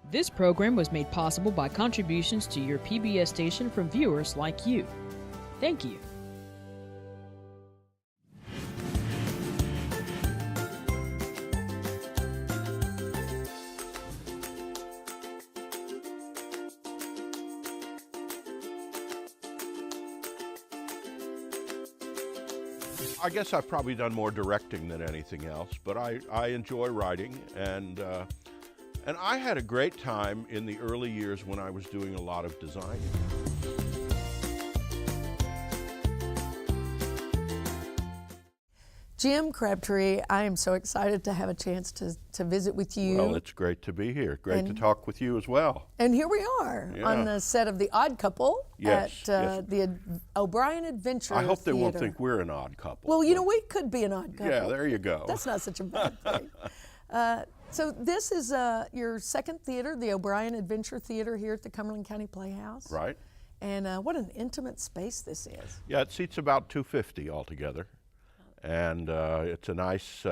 This program was made possible by contributions to your PBS station from viewers like you. Thank you. I guess I've probably done more directing than anything else, but I enjoy writing, and I had a great time in the early years when I was doing a lot of designing. Jim Crabtree, I am so excited to have a chance to visit with you. Well, it's great to be here. Great to talk with you as well. And here we are on the set of The Odd Couple at the O'Brien Adventure I hope they Theater. won't think we're an odd couple. Well, you know, we could be an odd couple. Yeah, there you go. That's not such a bad thing. So this is your second theater, the O'Brien Adventure Theater here at the Cumberland County Playhouse. Right. And what an intimate space this is. Yeah, it seats about 250 altogether. And it's a nice,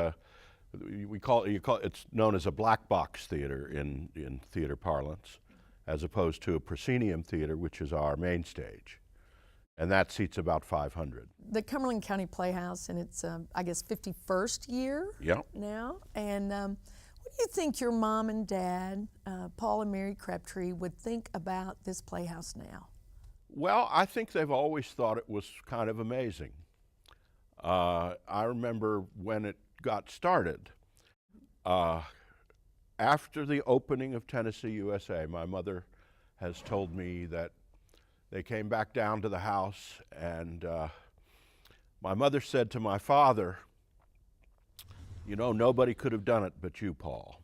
it's known as a black box theater in theater parlance, as opposed to a proscenium theater, which is our main stage. And that seats about 500. The Cumberland County Playhouse in its, I guess, 51st year now. And what do you think your mom and dad, Paul and Mary Crabtree, would think about this playhouse now? Well, I think they've always thought it was kind of amazing. I remember when it got started, after the opening of Tennessee, USA, my mother has told me that they came back down to the house, and my mother said to my father, "You know, nobody could have done it but you, Paul."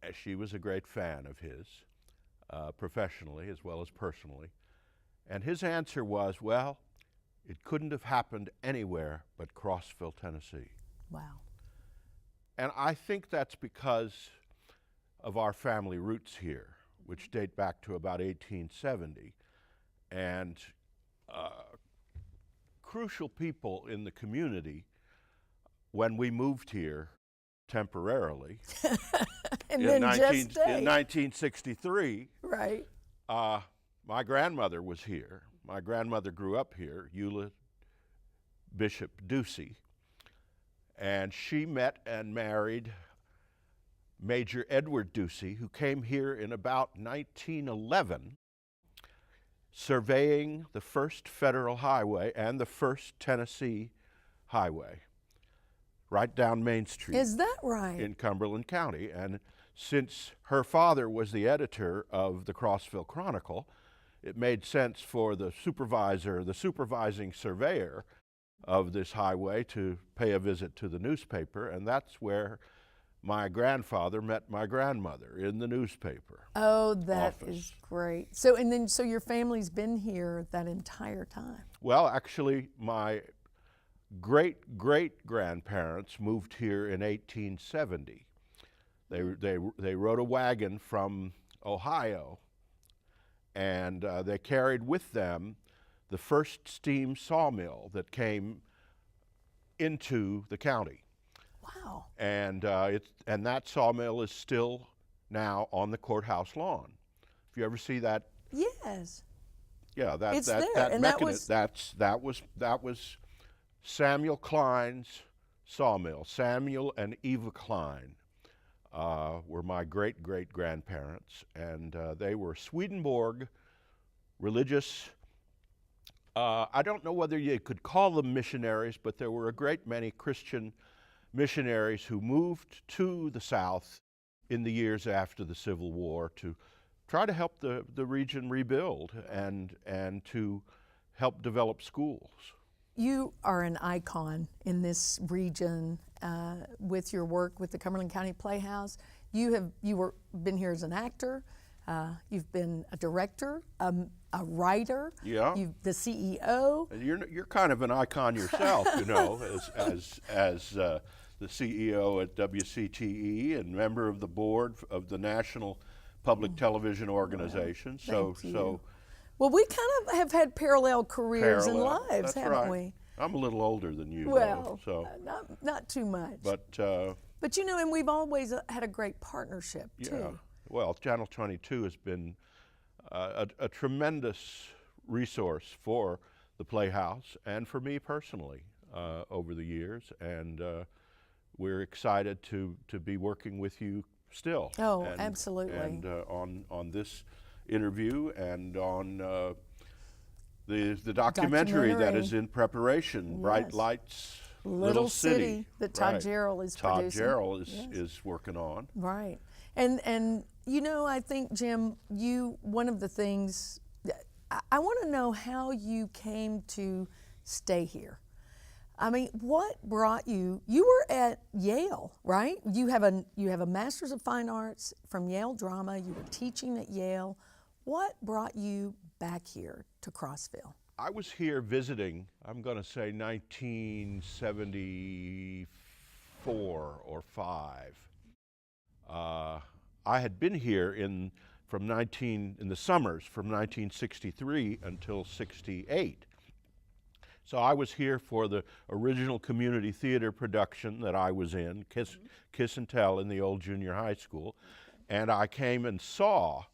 And she was a great fan of his, professionally as well as personally. And his answer was, well, it couldn't have happened anywhere but Crossville, Tennessee. Wow. And I think that's because of our family roots here, which date back to about 1870. And crucial people in the community, when we moved here temporarily in 1963, right. My grandmother was here. My grandmother grew up here, Eula Bishop Ducey, and she met and married Major Edward Ducey, who came here in about 1911, surveying the first federal highway and the first Tennessee highway, right down Main Street. Is that right? In Cumberland County. And since her father was the editor of the Crossville Chronicle, it made sense for the supervising surveyor of this highway to pay a visit to the newspaper, and that's where my grandfather met my grandmother, in the newspaper. Oh, that office. Is great. So your family's been here that entire time? Well, actually, my great-great-grandparents moved here in 1870. They rode a wagon from Ohio, and they carried with them the first steam sawmill that came into the county. Wow. And that sawmill is still now on the courthouse lawn. If you ever see that? Yes. Yeah, that was Samuel Klein's sawmill. Samuel and Eva Klein were my great-great-grandparents, and they were Swedenborg religious. I don't know whether you could call them missionaries, but there were a great many Christian missionaries who moved to the South in the years after the Civil War to try to help the region rebuild and to help develop schools. You are an icon in this region with your work with the Cumberland County Playhouse. Been here as an actor. You've been a director, a writer. Yeah. The CEO. And you're kind of an icon yourself, you know, as the CEO at WCTE and member of the board of the National Public Television Organization. Thank you. Well, we kind of have had parallel careers and lives, That's haven't right. we? I'm a little older than you, well, though, so not too much. But But you know, and we've always had a great partnership too. Yeah. Well, Channel 22 has been a tremendous resource for the Playhouse and for me personally over the years, and we're excited to be working with you still. Oh, and, absolutely. And on this interview and on the documentary that is in preparation, Yes. Bright Lights, Little City, that Todd Right. Jarrell is Todd producing. Jarrell Yes. is working on. Right. And you know, I think, Jim, one of the things, I want to know how you came to stay here. I mean, what brought you were at Yale, right? You have a Master's of Fine Arts from Yale Drama. You were teaching at Yale. What brought you back here to Crossville? I was here visiting, I'm going to say 1974 or 5. I had been here in the summers from 1963 until 68. So I was here for the original community theater production that I was in, Kiss and Tell in the old junior high school. And I came and saw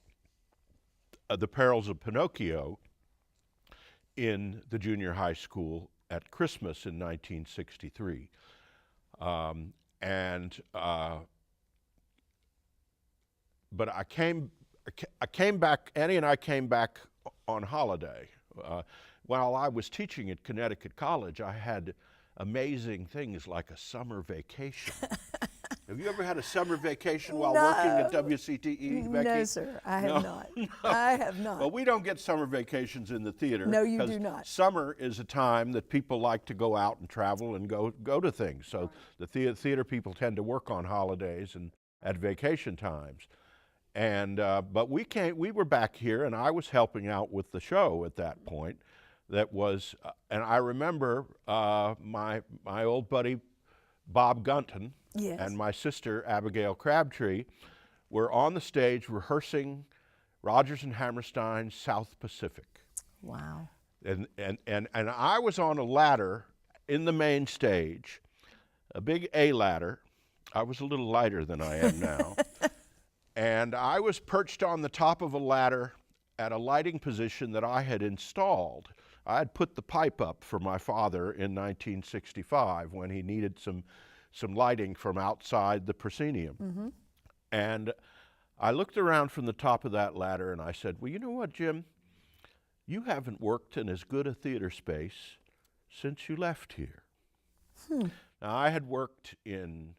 The Perils of Pinocchio in the junior high school at Christmas in 1963. But I came back, Annie and I came back on holiday. While I was teaching at Connecticut College, I had amazing things like a summer vacation. Have you ever had a summer vacation while working at WCTE, Becky? No, sir, I have not. I have not. Well, we don't get summer vacations in the theater. No, you do 'cause not. Summer is a time that people like to go out and travel and go to things. So the theater people tend to work on holidays and at vacation times. And but we were back here, and I was helping out with the show at that point. That was, and I remember my old buddy Bob Gunton Yes. and my sister Abigail Crabtree were on the stage rehearsing Rodgers and Hammerstein's South Pacific. Wow. And I was on a ladder in the main stage, a big A ladder. I was a little lighter than I am now. And I was perched on the top of a ladder at a lighting position that I had installed. I had put the pipe up for my father in 1965 when he needed some lighting from outside the proscenium. Mm-hmm. And I looked around from the top of that ladder and I said, well, you know what, Jim? You haven't worked in as good a theater space since you left here. Now, I had worked in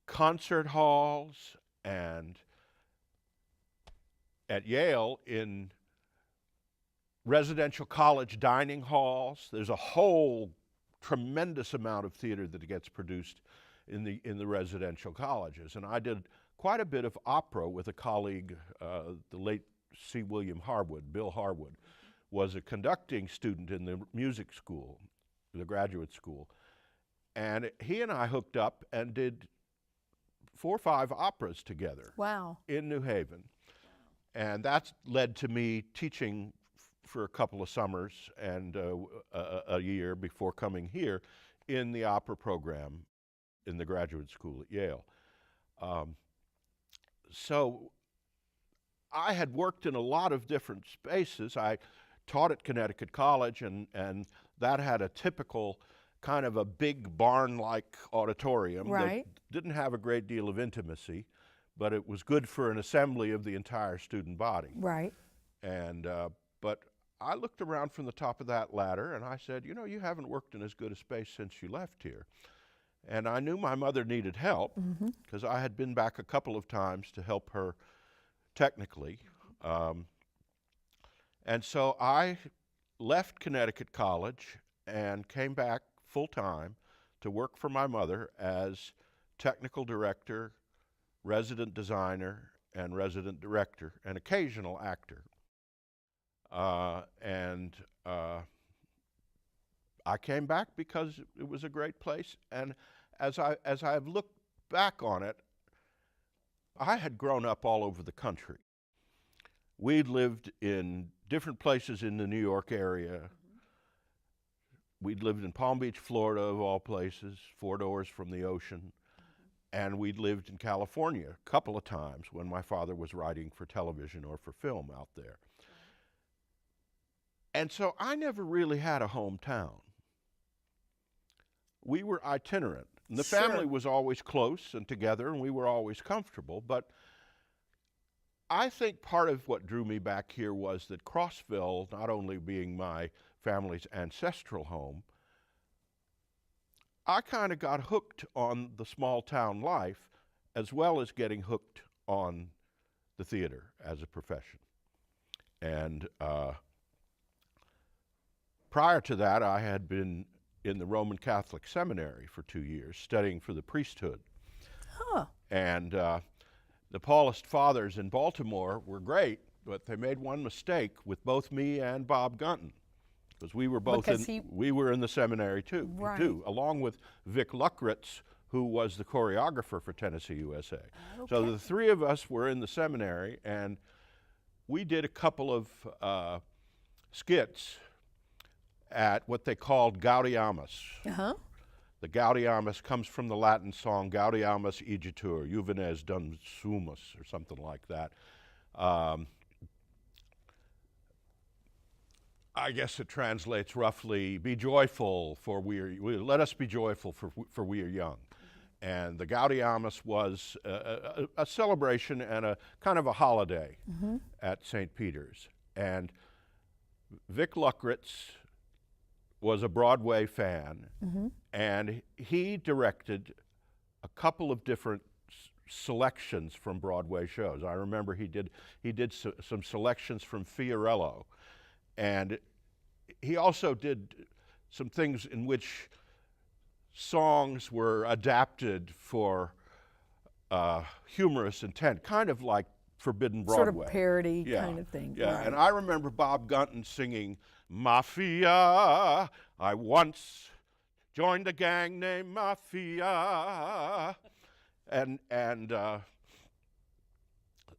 concert halls and at Yale in residential college dining halls. There's a whole tremendous amount of theater that gets produced in the residential colleges. And I did quite a bit of opera with a colleague, the late C. William Harwood. Bill Harwood was a conducting student in the music school, the graduate school. And he and I hooked up and did 4 or 5 operas together. Wow. In New Haven. And that led to me teaching for a couple of summers and a year before coming here in the opera program in the graduate school at Yale. So I had worked in a lot of different spaces. I taught at Connecticut College, and that had a typical kind of a big barn-like auditorium Right. that didn't have a great deal of intimacy, but it was good for an assembly of the entire student body. Right. And but I looked around from the top of that ladder and I said, you know, you haven't worked in as good a space since you left here. And I knew my mother needed help because I had been back a couple of times to help her technically. And so I left Connecticut College and came back full-time to work for my mother as technical director, resident designer, and resident director, and occasional actor. I came back because it was a great place, and as I've looked back on it, I had grown up all over the country. We'd lived in different places in the New York area, we'd lived in Palm Beach, Florida, of all places, 4 doors from the ocean. And we'd lived in California a couple of times when my father was writing for television or for film out there. And so I never really had a hometown. We were itinerant. And the family was always close and together, and we were always comfortable. But I think part of what drew me back here was that Crossville, not only being my family's ancestral home, I kind of got hooked on the small town life as well as getting hooked on the theater as a profession. And prior to that, I had been in the Roman Catholic Seminary for 2 years, studying for the priesthood. Huh. And the Paulist fathers in Baltimore were great, but they made one mistake with both me and Bob Gunton. Because we were both we were in the seminary too, along with Vic Luckritz, who was the choreographer for Tennessee USA. Okay. So the three of us were in the seminary, and we did a couple of skits at what they called Gaudeamus. Uh-huh. The Gaudeamus comes from the Latin song Gaudeamus igitur, Juvenes dum sumus, or something like that. I guess it translates roughly, be joyful, for let us be joyful, for we are young. Mm-hmm. And the Gaudeamus was a celebration and a kind of a holiday at St. Peter's. And Vic Luckritz was a Broadway fan, and he directed a couple of different selections from Broadway shows. I remember he did some selections from Fiorello. And he also did some things in which songs were adapted for humorous intent, kind of like Forbidden Broadway. Sort of parody kind of thing. Yeah, right. And I remember Bob Gunton singing, Mafia, I once joined a gang named Mafia. And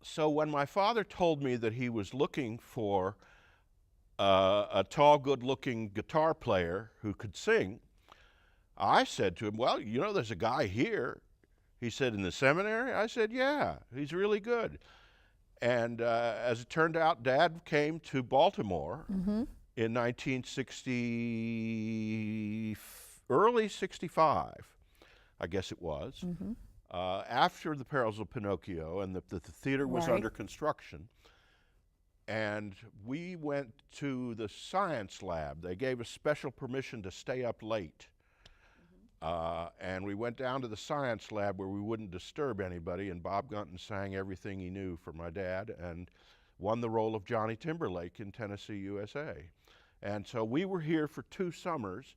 so when my father told me that he was looking for a tall, good-looking guitar player who could sing, I said to him, well, you know, there's a guy here. He said, in the seminary? I said, yeah, he's really good. And as it turned out, Dad came to Baltimore in 1960, early 65, I guess it was, after The Perils of Pinocchio, and the theater was under construction. And we went to the science lab. They gave us special permission to stay up late. And we went down to the science lab where we wouldn't disturb anybody, and Bob Gunton sang everything he knew for my dad and won the role of Johnny Timberlake in Tennessee USA. And so we were here for 2 summers,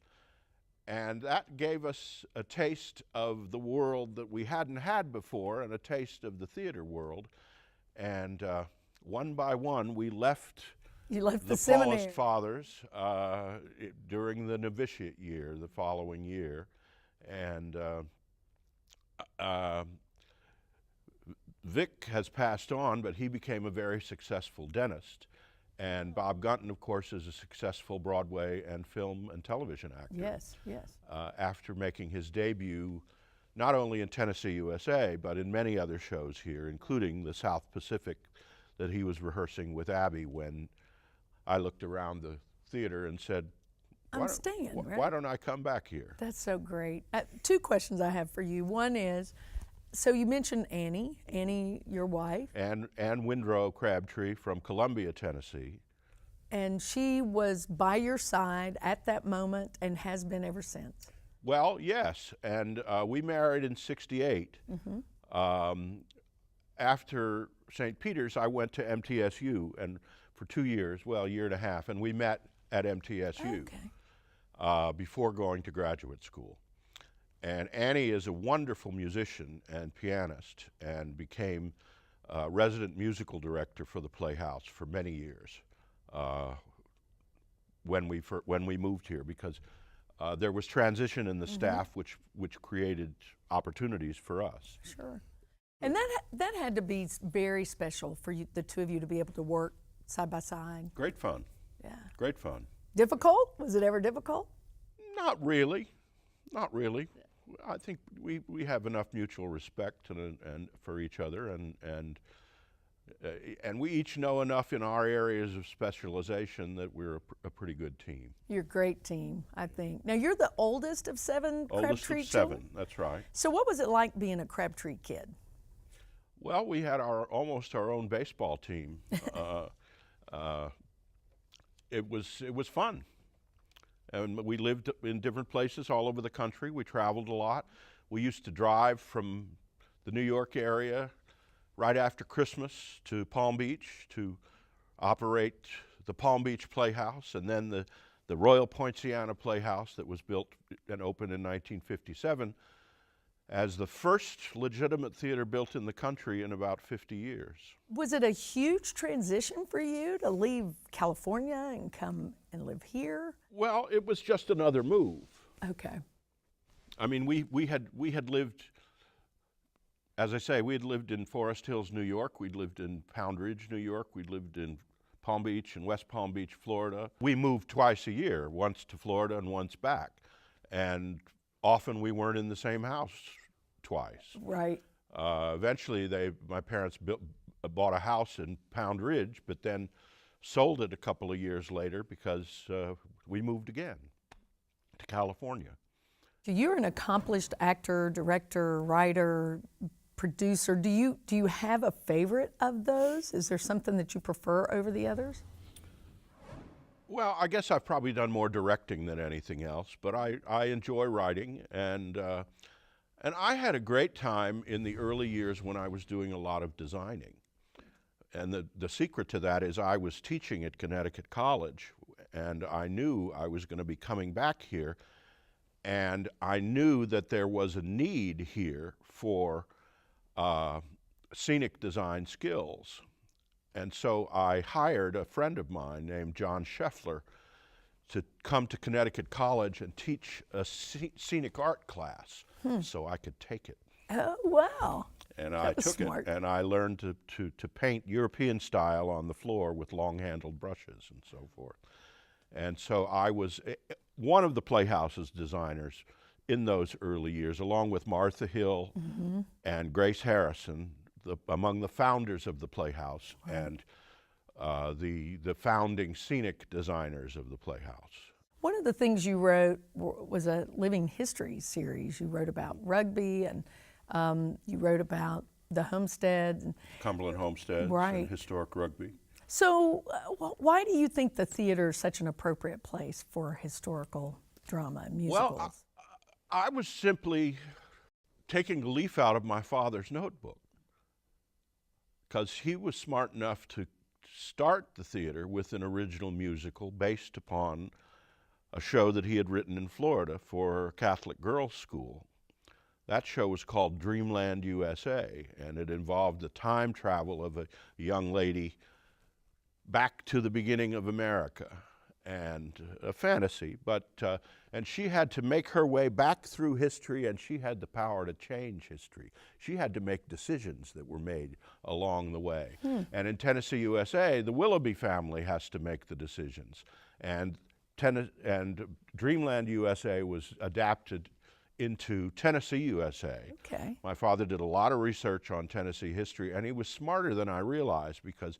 and that gave us a taste of the world that we hadn't had before, and a taste of the theater world. And one by one, we left the Paulist fathers during the novitiate year, the following year. And Vic has passed on, but he became a very successful dentist. And Bob Gunton, of course, is a successful Broadway and film and television actor. Yes, yes. After making his debut, not only in Tennessee USA, but in many other shows here, including the South Pacific that he was rehearsing with Abby when I looked around the theater and said, why don't I come back here? That's so great. 2 questions I have for you. One is, so you mentioned Annie, your wife. And Windrow Crabtree from Columbia, Tennessee. And she was by your side at that moment and has been ever since. Well, yes, and we married in '68. After St. Peter's, I went to MTSU and for 2 years, well, a year and a half, and we met at MTSU before going to graduate school. And Annie is a wonderful musician and pianist and became resident musical director for the Playhouse for many years when we moved here, because there was transition in the staff which created opportunities for us. Sure. And that had to be very special for you, the 2 of you, to be able to work side by side. Great fun. Yeah. Great fun. Difficult? Was it ever difficult? Not really. Not really. I think we have enough mutual respect and for each other, and we each know enough in our areas of specialization that we're a pretty good team. You're a great team, I think. Now, you're the oldest of seven Crabtree children? Oldest of 7, that's right. So what was it like being a Crabtree kid? Well, we had almost our own baseball team. It was fun. And we lived in different places all over the country. We traveled a lot. We used to drive from the New York area right after Christmas to Palm Beach to operate the Palm Beach Playhouse, and then the Royal Poinciana Playhouse that was built and opened in 1957 as the first legitimate theater built in the country in about 50 years. Was it a huge transition for you to leave California and come and live here? Well, it was just another move. Okay. I mean, we had lived, as I say, we had lived in Forest Hills, New York. We'd lived in Pound Ridge, New York. We'd lived in Palm Beach and West Palm Beach, Florida. We moved twice a year, once to Florida and once back. And often we weren't in the same house twice. Right. Eventually, my parents bought a house in Pound Ridge, but then sold it a couple of years later because we moved again to California. So you're an accomplished actor, director, writer, producer. Do you have a favorite of those? Is there something that you prefer over the others? Well, I guess I've probably done more directing than anything else, but I enjoy writing, and I had a great time in the early years when I was doing a lot of designing. And the secret to that is I was teaching at Connecticut College, and I knew I was going to be coming back here, and I knew that there was a need here for scenic design skills. And so I hired a friend of mine named John Scheffler to come to Connecticut College and teach a scenic art class so I could take it. Oh, wow. And I took smart. it, and I learned to paint European style on the floor with long-handled brushes and so forth. And so I was one of the Playhouse's designers in those early years, along with Martha Hill and Grace Harrison, among the founders of the Playhouse, and the founding scenic designers of the Playhouse. One of the things you wrote was a living history series. You wrote about rugby, and you wrote about the homestead. Cumberland homesteads and historic rugby. So why do you think the theater is such an appropriate place for historical drama and musicals? Well, I was simply taking a leaf out of my father's notebook, because he was smart enough to start the theater with an original musical based upon a show that he had written in Florida for a Catholic girls' school. That show was called Dreamland, USA, and it involved the time travel of a young lady back to the beginning of America, and a fantasy, and she had to make her way back through history, and she had the power to change history. She had to make decisions that were made along the way. And in Tennessee, USA, the Willoughby family has to make the decisions. And Dreamland, USA was adapted into Tennessee, USA. Okay. My father did a lot of research on Tennessee history, and he was smarter than I realized, because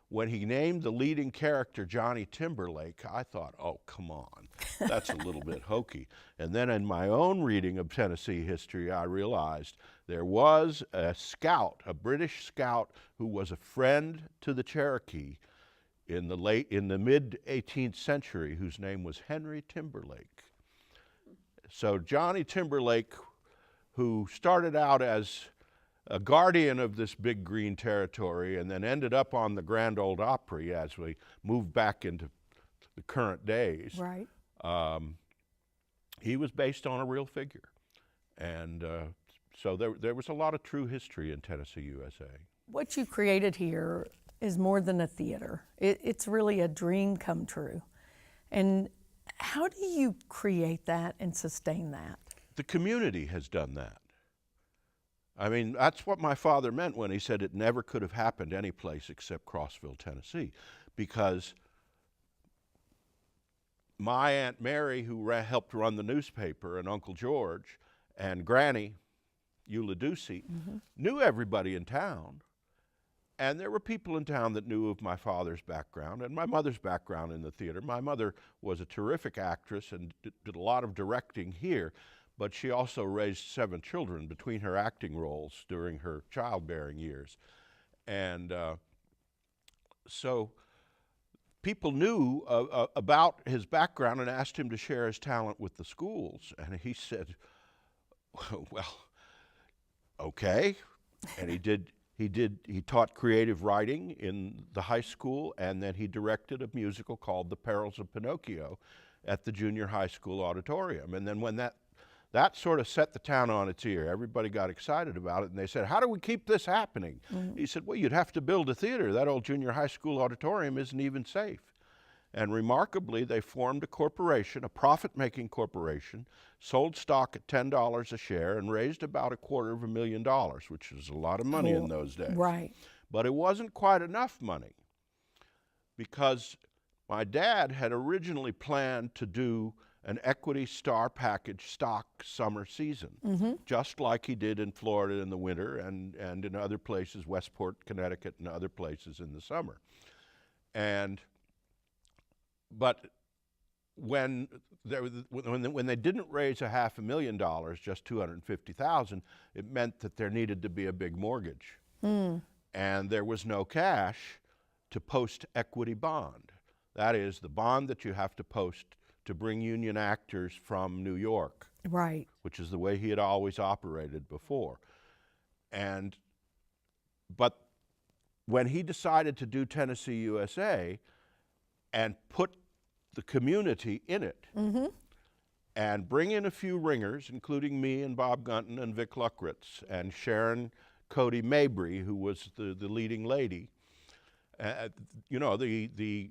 when he named the leading character Johnny Timberlake, I thought, oh, come on, that's a little bit hokey. And then in my own reading of Tennessee history, I realized there was a scout, a British scout, who was a friend to the Cherokee in the mid 18th century, whose name was Henry Timberlake. So Johnny Timberlake, who started out as a guardian of this big green territory and then ended up on the Grand Ole Opry as we moved back into the current days. Right. He was based on a real figure. And so there was a lot of true history in Tennessee, USA. What you created here is more than a theater. It's really a dream come true. And how do you create that and sustain that? The community has done that. I mean, that's what my father meant when he said it never could have happened any place except Crossville, Tennessee, because my Aunt Mary, who helped run the newspaper, and Uncle George, and Granny, Eula Ducey, knew everybody in town. And there were people in town that knew of my father's background and my mother's background in the theater. My mother was a terrific actress and did a lot of directing here, but she also raised 7 children between her acting roles during her childbearing years. And so people knew about his background and asked him to share his talent with the schools. And he said, well, okay. And he taught creative writing in the high school, and then he directed a musical called The Perils of Pinocchio at the junior high school auditorium. And then when that sort of set the town on its ear, everybody got excited about it, and they said, how do we keep this happening? He said, well, you'd have to build a theater. That old junior high school auditorium isn't even safe. And remarkably, they formed a corporation, a profit-making corporation, sold stock at $10 a share, and raised about $250,000, which was a lot of money in those days. Right. But it wasn't quite enough money, because my dad had originally planned to do an equity star package stock summer season, just like he did in Florida in the winter and in other places, Westport, Connecticut, and other places in the summer. But when they didn't raise $500,000, just $250,000, it meant that there needed to be a big mortgage, and there was no cash to post equity bond. That is the bond that you have to post to bring union actors from New York, right? Which is the way he had always operated before. But when he decided to do Tennessee USA and put the community in it, and bring in a few ringers, including me and Bob Gunton and Vic Luckritz and Sharon Cody Mabry, who was the leading lady. You know, the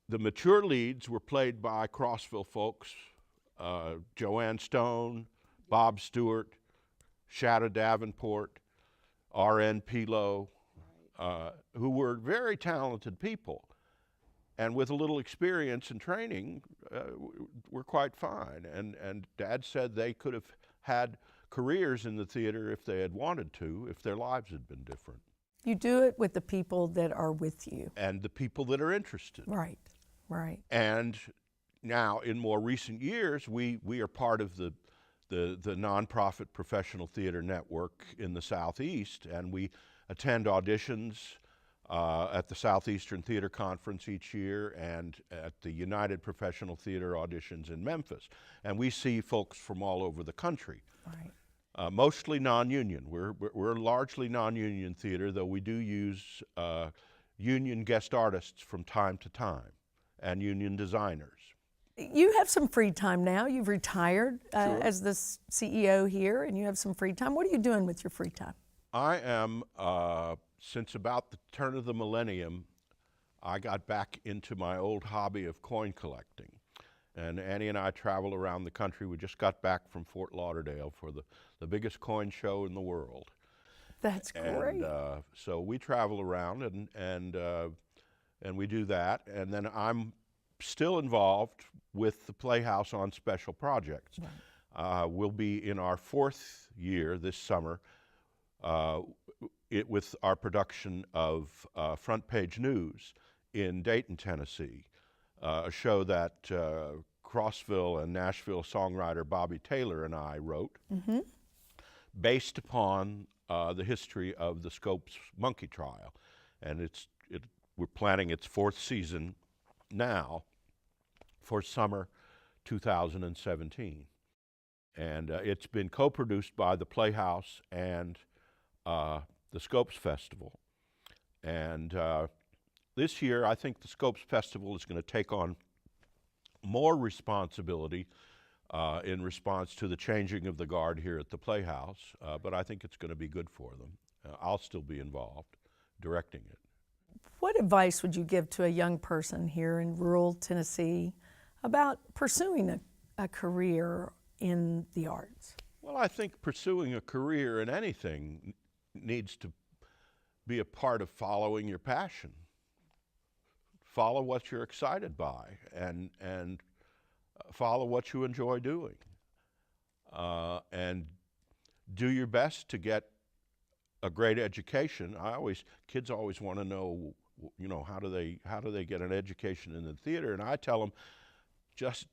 mature leads were played by Crossville folks, Joanne Stone, Bob Stewart, Shadow Davenport, R.N. Pilo, who were very talented people. And with a little experience and training, were quite fine. And Dad said they could have had careers in the theater if they had wanted to, if their lives had been different. You do it with the people that are with you. And the people that are interested. Right, right. And now, in more recent years, we are part of the nonprofit professional theater network in the Southeast, and we attend auditions at the Southeastern Theater Conference each year and at the United Professional Theater auditions in Memphis. And we see folks from all over the country. Right. Mostly non-union. We're largely non-union theater, though we do use union guest artists from time to time and union designers. You have some free time now. You've retired Sure. as the CEO here, and you have some free time. What are you doing with your free time? I am, since about the turn of the millennium, I got back into my old hobby of coin collecting. And Annie and I travel around the country. We just got back from Fort Lauderdale for the biggest coin show in the world. That's great. And so we travel around and we do that. And then I'm still involved with the Playhouse on special projects. Right. We'll be in our 4th year this summer with our production of Front Page News in Dayton, Tennessee, a show that Crossville and Nashville songwriter Bobby Taylor and I wrote, based upon the history of the Scopes monkey trial. And we're planning its 4th season now for summer 2017. And it's been co-produced by the Playhouse and the Scopes Festival. And this year, I think the Scopes Festival is going to take on more responsibility in response to the changing of the guard here at the Playhouse, but I think it's going to be good for them. I'll still be involved directing it. What advice would you give to a young person here in rural Tennessee about pursuing a career in the arts? Well, I think pursuing a career in anything needs to be a part of following your passion. follow what you're excited by, and follow what you enjoy doing, and do your best to get a great education. Kids always want to know, you know, how do they get an education in the theater? And I tell them, just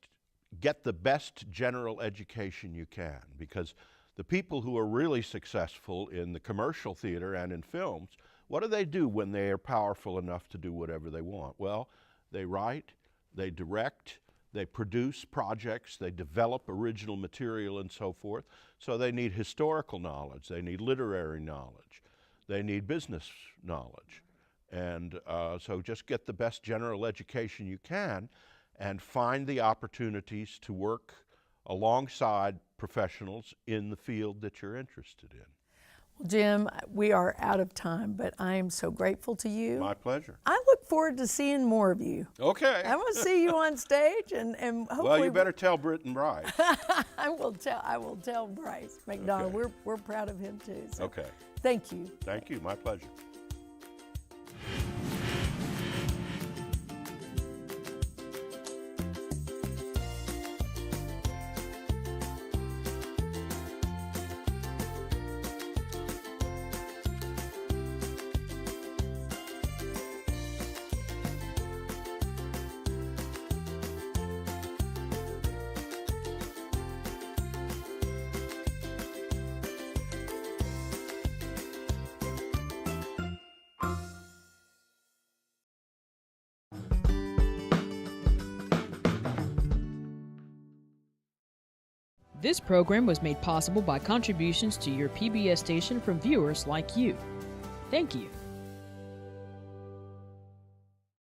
get the best general education you can, because the people who are really successful in the commercial theater and in films, what do they do when they are powerful enough to do whatever they want? Well, they write, they direct, they produce projects, they develop original material and so forth. So they need historical knowledge, they need literary knowledge, they need business knowledge. And so just get the best general education you can and find the opportunities to work alongside professionals in the field that you're interested in. Well, Jim, we are out of time, but I am so grateful to you. My pleasure. I look forward to seeing more of you. Okay. I want to see you on stage, and hopefully. Well, you better tell Britt and Bryce. I will tell Bryce McDonald. Okay. We're proud of him too. So Okay. Thank you. Thank you. My pleasure. This program was made possible by contributions to your PBS station from viewers like you. Thank you.